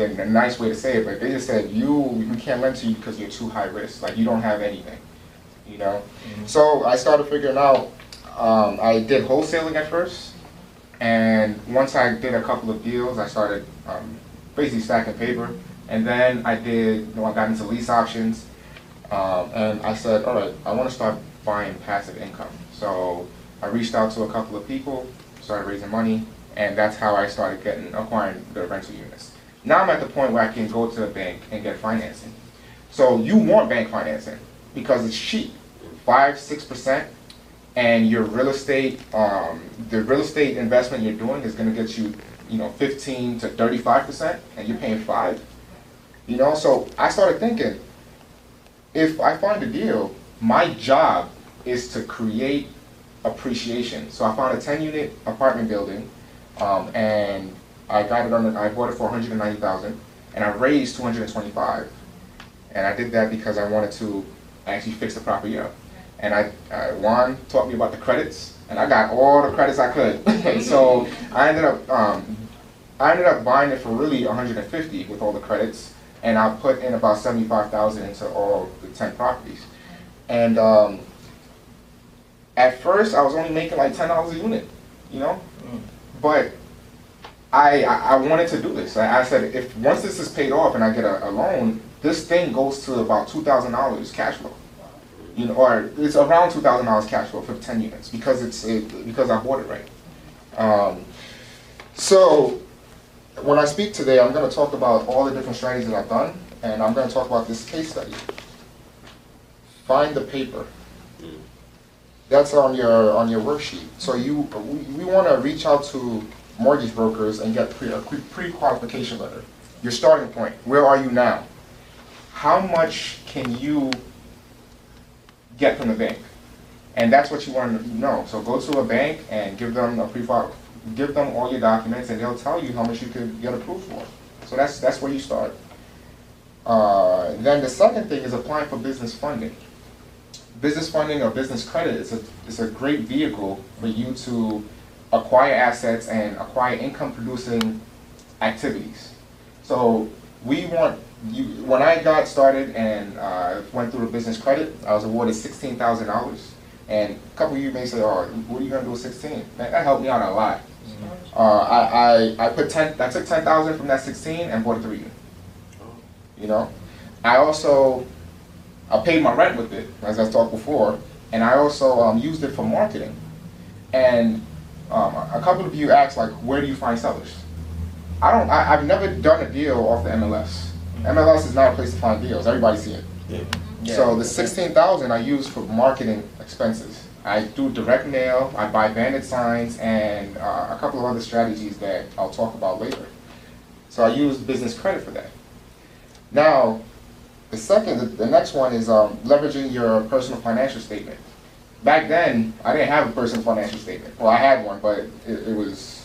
the nice way to say it, but they just said we can't lend to you because you're too high risk. Like you don't have anything, you know. So I started figuring out. I did wholesaling at first, and once I did a couple of deals, I started basically stacking paper, and then I got into lease options, and I said, all right, I want to start buying passive income. So I reached out to a couple of people, started raising money, and that's how I started acquiring the rental units. Now I'm at the point where I can go to the bank and get financing. So you want bank financing because it's cheap, 5-6%, and your real estate, the real estate investment you're doing is going to get you, 15 to 35%, and you're paying 5. So I started thinking, if I find a deal, my job is to create appreciation. So I found a 10-unit apartment building, and I bought it for $190,000, and I raised $225, and I did that because I wanted to actually fix the property up. And Juan taught me about the credits, and I got all the credits I could. And so I ended up buying it for really $150 with all the credits, and I put in about $75,000 into all the 10 properties. And at first I was only making like $10 a unit, but I wanted to do this. I said, if once this is paid off and I get a loan, this thing goes to about $2,000 cash flow. Or it's around $2,000 cash flow for 10 units because because I bought it right. So when I speak today, I'm going to talk about all the different strategies that I've done, and I'm going to talk about this case study. Find the paper. That's on your worksheet. So we want to reach out to mortgage brokers and get a pre-qualification letter. Your starting point. Where are you now? How much can you get from the bank? And that's what you want to know. So go to a bank and give them give them all your documents, and they'll tell you how much you could get approved for. So that's where you start. Then the second thing is applying for business funding. Business funding or business credit is a great vehicle for you to acquire assets and acquire income-producing activities. So when I got started and went through the business credit, I was awarded $16,000. And a couple of you may say, "Oh, what are you going to do with 16?" That helped me out a lot. I took $10,000 from that 16 and bought a 3-unit. I paid my rent with it, as I talked before, and I also used it for marketing. And a couple of you asked, like, where do you find sellers? I've never done a deal off the MLS. MLS is not a place to find deals. Everybody see it. Yeah. So the $16,000 I use for marketing expenses. I do direct mail, I buy bandit signs, and a couple of other strategies that I'll talk about later. So I use business credit for that. Now, the next one is leveraging your personal financial statement. Back then, I didn't have a personal financial statement. Well, I had one, but it was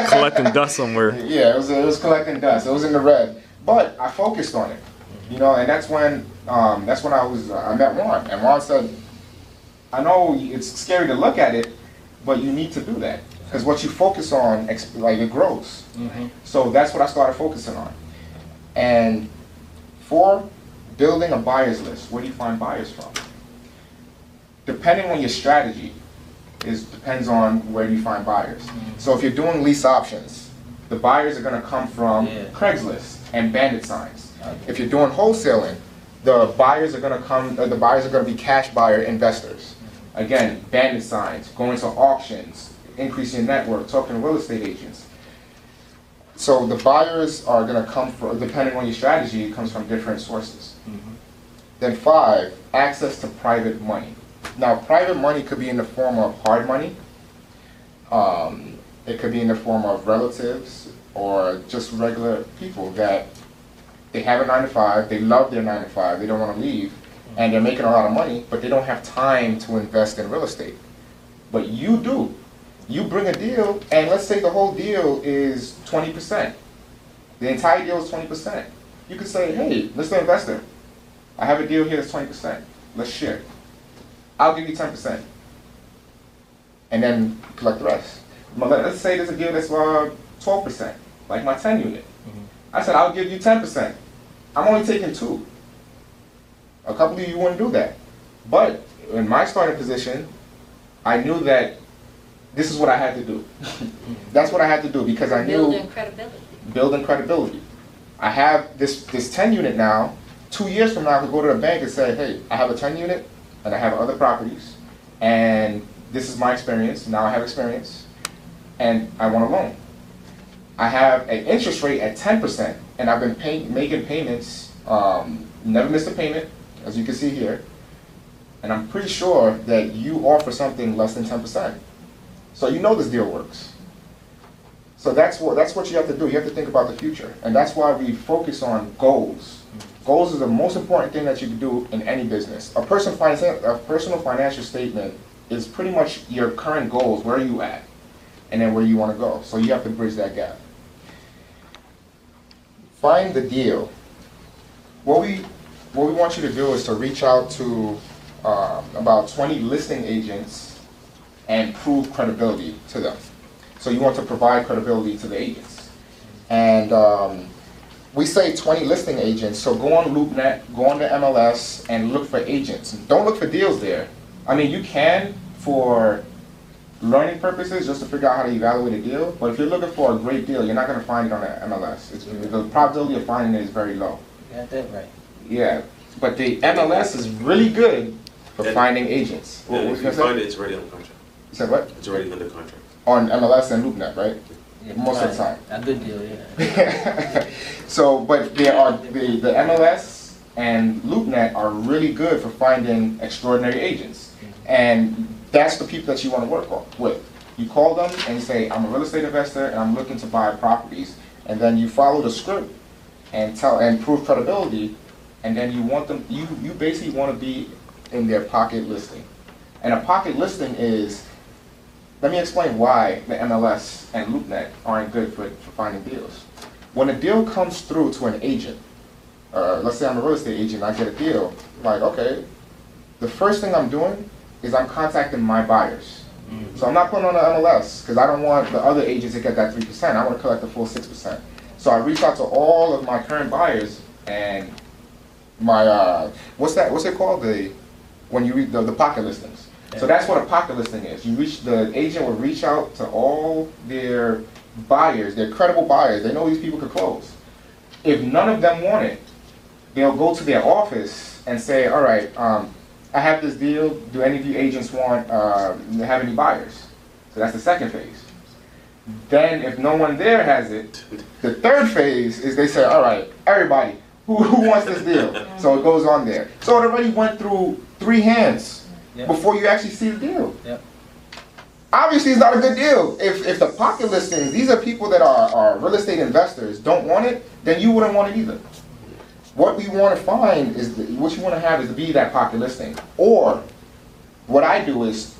collecting dust somewhere. Yeah, it was collecting dust. It was in the red, but I focused on it, and that's when I met Juan, and Juan said, "I know it's scary to look at it, but you need to do that because what you focus on, it grows." So that's what I started focusing on. And 4, building a buyer's list. Where do you find buyers from? Depending on your strategy, depends on where you find buyers. So if you're doing lease options, the buyers are going to come from Craigslist and bandit signs. If you're doing wholesaling, the buyers are going to be cash buyer investors. Again, bandit signs, going to auctions, increasing your network, talking to real estate agents. So the buyers are going to come from, depending on your strategy, it comes from different sources. Then 5, access to private money. Now, private money could be in the form of hard money. It could be in the form of relatives or just regular people that they have a 9-to-5, they love their 9-to-5, they don't want to leave, and they're making a lot of money, but they don't have time to invest in real estate. But you do. You bring a deal, and let's say the whole deal is 20%. The entire deal is 20%. You could say, "Hey, Mr. Investor, I have a deal here that's 20%. Let's share. I'll give you 10%. And then collect the rest." Let's say there's a deal that's 12%, like my 10-unit. I said, I'll give you 10%. I'm only taking 2. A couple of you wouldn't do that. But in my starting position, I knew that this is what I had to do. That's what I had to do because I knew Building credibility. Building credibility. I have this 10 unit now. 2 years from now, I could go to the bank and say, hey, I have a 10 unit and I have other properties, and this is my experience. Now I have experience, and I want a loan. I have an interest rate at 10%, and I've been making payments. Never missed a payment, as you can see here. And I'm pretty sure that you offer something less than 10%. So you know this deal works. So that's what you have to do. You have to think about the future. And that's why we focus on goals. Goals is the most important thing that you can do in any business. A personal financial statement is pretty much your current goals, where are you at, and then where you want to go. So you have to bridge that gap. Find the deal. What we want you to do is to reach out to about 20 listing agents and prove credibility to them. So you want to provide credibility to the agents. And we say 20 listing agents, so go on LoopNet, go on the MLS, and look for agents. Don't look for deals there. I mean, you can for learning purposes, just to figure out how to evaluate a deal, but if you're looking for a great deal, you're not going to find it on the MLS. The probability of finding it is very low. You got that right. Yeah, but the MLS is really good for finding agents. And if you find it, it's already under contract. You said what? It's already under contract. On MLS and LoopNet, right? Yeah, Most of the time. A good deal, yeah. So, but there are the MLS and LoopNet are really good for finding extraordinary agents, and that's the people that you want to work with. You call them and you say, I'm a real estate investor and I'm looking to buy properties, and then you follow the script and prove credibility, and then you want them. You basically want to be in their pocket listing, and a pocket listing is. Let me explain why the MLS and LoopNet aren't good for finding deals. When a deal comes through to an agent, let's say I'm a real estate agent, I get a deal, like, okay, the first thing I'm doing is I'm contacting my buyers. Mm-hmm. So I'm not putting on the MLS, because I don't want the other agents to get that 3%, I want to collect the full 6%. So I reach out to all of my current buyers, and my, what's it called? When you read the pocket listings. So that's what a pocket listing is. The agent will reach out to all their buyers, their credible buyers. They know these people could close. If none of them want it, they'll go to their office and say, all right, I have this deal. Do any of you agents have any buyers? So that's the second phase. Then if no one there has it, the third phase is they say, all right, everybody, who wants this deal? So it goes on there. So it already went through 3 hands. Yep. Before you actually see the deal. Yep. Obviously it's not a good deal. If the pocket listings, these are people that are real estate investors, don't want it, then you wouldn't want it either. What we want to find is, what you want to have is to be that pocket listing. Or, what I do is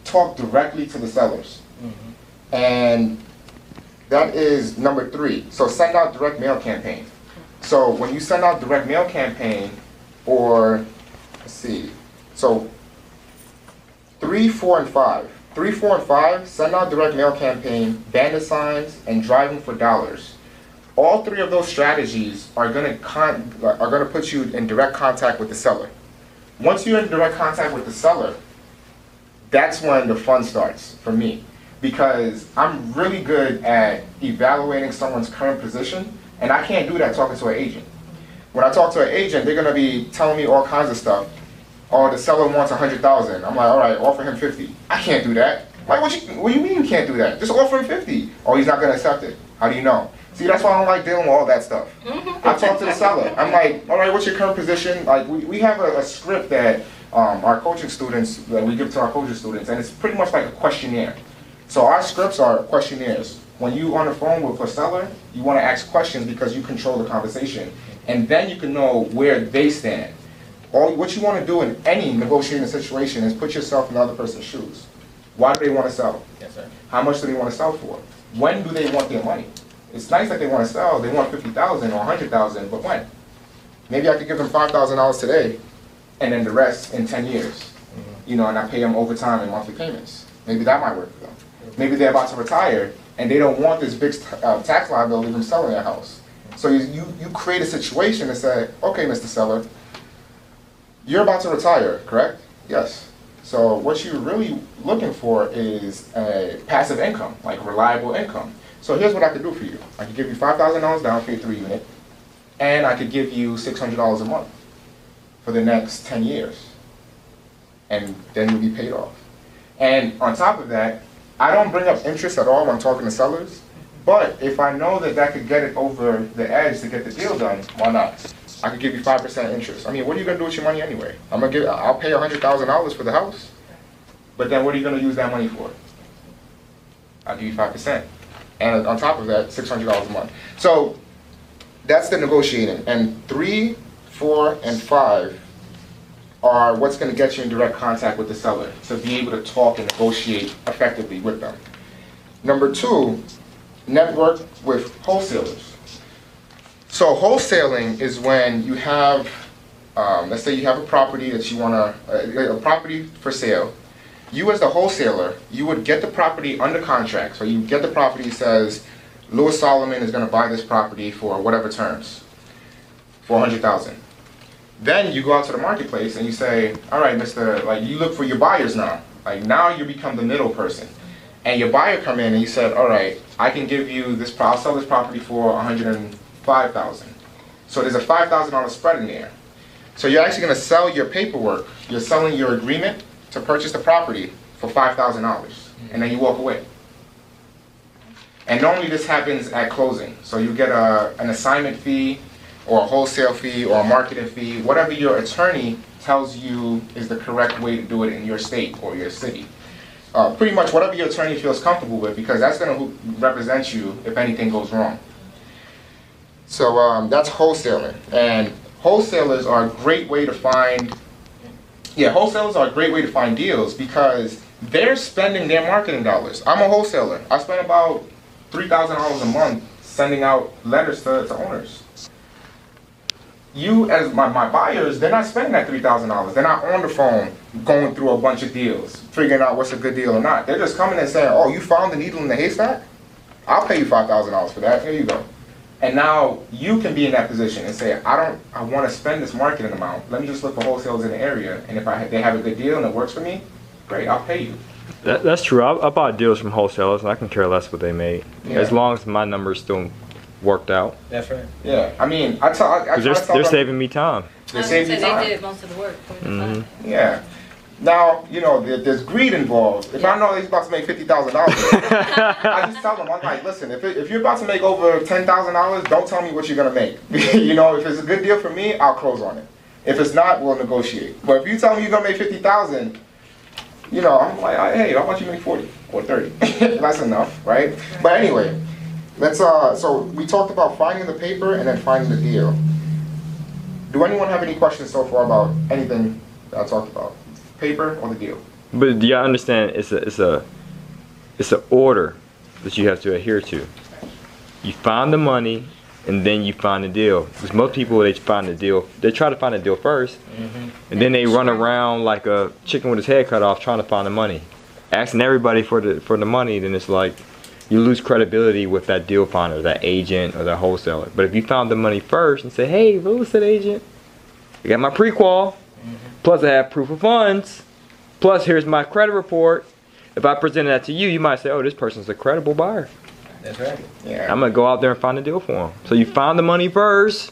talk directly to the sellers. Mm-hmm. And that is number 3. So send out direct mail campaign. So when you send out direct mail campaign, or, let's see, so 3, 4, and 5. 3, 4, and 5, send out direct mail campaign, bandit signs, and driving for dollars. All 3 of those strategies are going to put you in direct contact with the seller. Once you're in direct contact with the seller, that's when the fun starts for me, because I'm really good at evaluating someone's current position, and I can't do that talking to an agent. When I talk to an agent, they're going to be telling me all kinds of stuff. Oh, the seller wants 100,000. I'm like, all right, offer him 50. I can't do that. Like, what do you mean you can't do that? Just offer him 50. Oh, he's not going to accept it. How do you know? See, that's why I don't like dealing with all that stuff. I talk to the seller. I'm like, all right, what's your current position? Like, we have a script that our coaching students, that we give to our coaching students, and it's pretty much like a questionnaire. So our scripts are questionnaires. When you on the phone with a seller, you want to ask questions because you control the conversation. And then you can know where they stand. What you want to do in any negotiating situation is put yourself in the other person's shoes. Why do they want to sell? Yes, sir. How much do they want to sell for? When do they want their money? It's nice that they want to sell. They want 50,000 or 100,000, but when? Maybe I could give them $5,000 today, and then the rest in 10 years. Mm-hmm. You know, and I pay them overtime and monthly payments. Maybe that might work for them. Maybe they're about to retire, and they don't want this big tax liability from selling their house. So you create a situation and say, okay, Mr. Seller, you're about to retire, correct? Yes. So what you're really looking for is a passive income, like reliable income. So here's what I could do for you. I could give you $5,000 down for your 3-unit, and I could give you $600 a month for the next 10 years. And then you'll be paid off. And on top of that, I don't bring up interest at all when I'm talking to sellers, but if I know that that could get it over the edge to get the deal done, why not? I could give you 5% interest. I mean, what are you gonna do with your money anyway? I'll pay $100,000 for the house, but then what are you gonna use that money for? I'll give you 5%. And on top of that, $600 a month. So that's the negotiating. And 3, 4, and 5 are what's going to get you in direct contact with the seller to be able to talk and negotiate effectively with them. Number 2, network with wholesalers. So wholesaling is when you have, let's say you have a property that you want to, a property for sale. You as the wholesaler, you would get the property under contract. So you get the property, says, Louis Solomon is going to buy this property for whatever terms, $400,000. Then you go out to the marketplace and you say, all right, you look for your buyers now. Like now you become the middle person. And your buyer come in and you said, all right, I can give you this, I'll sell this property for $105,000. So there's a $5,000 spread in there. So you're actually going to sell your paperwork. You're selling your agreement to purchase the property for $5,000. And then you walk away. And normally this happens at closing. So you get an assignment fee, or a wholesale fee, or a marketing fee, whatever your attorney tells you is the correct way to do it in your state or your city. Pretty much whatever your attorney feels comfortable with, because that's going to represent you if anything goes wrong. So that's wholesaling. And wholesalers are a great way to find, wholesalers are a great way to find deals because they're spending their marketing dollars. I'm a wholesaler. I spend about $3,000 a month sending out letters to owners. You, as my buyers, they're not spending that $3,000. They're not on the phone going through a bunch of deals, figuring out what's a good deal or not. They're just coming and saying, oh, you found the needle in the haystack? I'll pay you $5,000 for that. Here you go. And now you can be in that position and say, I want to spend this marketing amount. Let me just look for wholesalers in the area. And if they have a good deal and it works for me, great, I'll pay you. That's true. I bought deals from wholesalers, and I can care less what they made, as long as my numbers still worked out. That's right. Yeah, I mean, I tell they're saving me time. They save you time. They did most of the work for the client. Yeah. Now, you know, there's greed involved. If I know he's about to make $50,000, I just tell them, I'm like, listen, if you're about to make over $10,000, don't tell me what you're gonna make. You know, if it's a good deal for me, I'll close on it. If it's not, we'll negotiate. But if you tell me you're gonna make $50,000, you know, I'm like, hey, how about you make 40 or 30? That's enough, right? But anyway. So we talked about finding the paper and then finding the deal. Do anyone have any questions so far about anything that I talked about? Paper or the deal? But do y'all understand it's an order that you have to adhere to. You find the money and then you find the deal. Because most people, they find the deal, they try to find the deal first, and then they run around like a chicken with his head cut off trying to find the money. Asking everybody for the money, then it's like you lose credibility with that deal finder, that agent, or that wholesaler. But if you found the money first and say, hey, real estate agent, I got my pre-qual, plus I have proof of funds, plus here's my credit report. If I presented that to you, you might say, oh, this person's a credible buyer. That's right. Yeah. I'm going to go out there and find a deal for them. So you found the money first,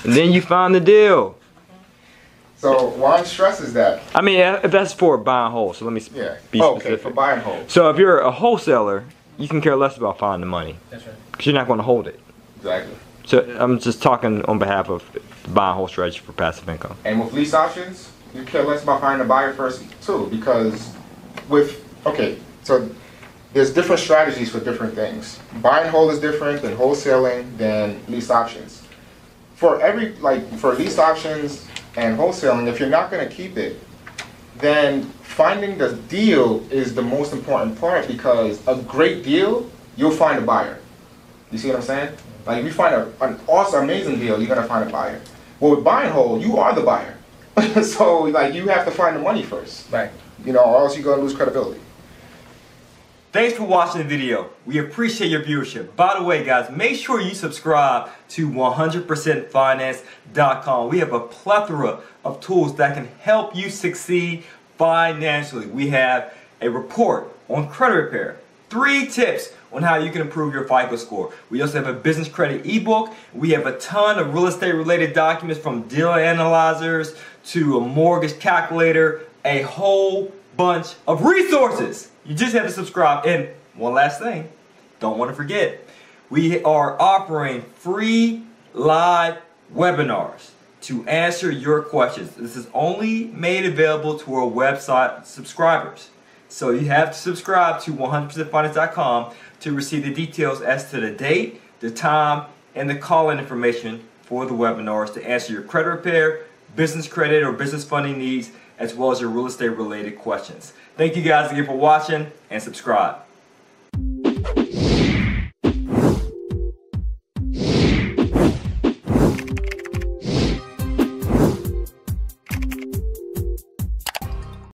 and then you find the deal. So Juan stresses that. I mean, if that's for buying whole, so let me be specific. Okay, for buying whole. So if you're a wholesaler, you can care less about finding the money. That's right. Because you're not going to hold it. Exactly. So I'm just talking on behalf of the buy and hold strategy for passive income. And with lease options, you care less about finding a buyer first too, because so there's different strategies for different things. Buy and hold is different than wholesaling than lease options. For lease options and wholesaling, if you're not going to keep it, then finding the deal is the most important part, because a great deal, you'll find a buyer. You see what I'm saying? Like if you find an awesome, amazing deal, you're gonna find a buyer. Well, with buy and hold, you are the buyer. So like you have to find the money first. Right. You know, or else you're gonna lose credibility. Thanks for watching the video. We appreciate your viewership. By the way, guys, make sure you subscribe to 100%finance.com. We have a plethora of tools that can help you succeed financially. We have a report on credit repair, 3 tips on how you can improve your FICO score. We also have a business credit ebook. We have a ton of real estate related documents, from deal analyzers to a mortgage calculator, a whole bunch of resources. You just have to subscribe. And one last thing, don't want to forget, we are offering free live webinars to answer your questions. This is only made available to our website subscribers. So you have to subscribe to 100%finance.com to receive the details as to the date, the time, and the call-in information for the webinars to answer your credit repair, business credit, or business funding needs, as well as your real estate related questions. Thank you guys again for watching, and subscribe.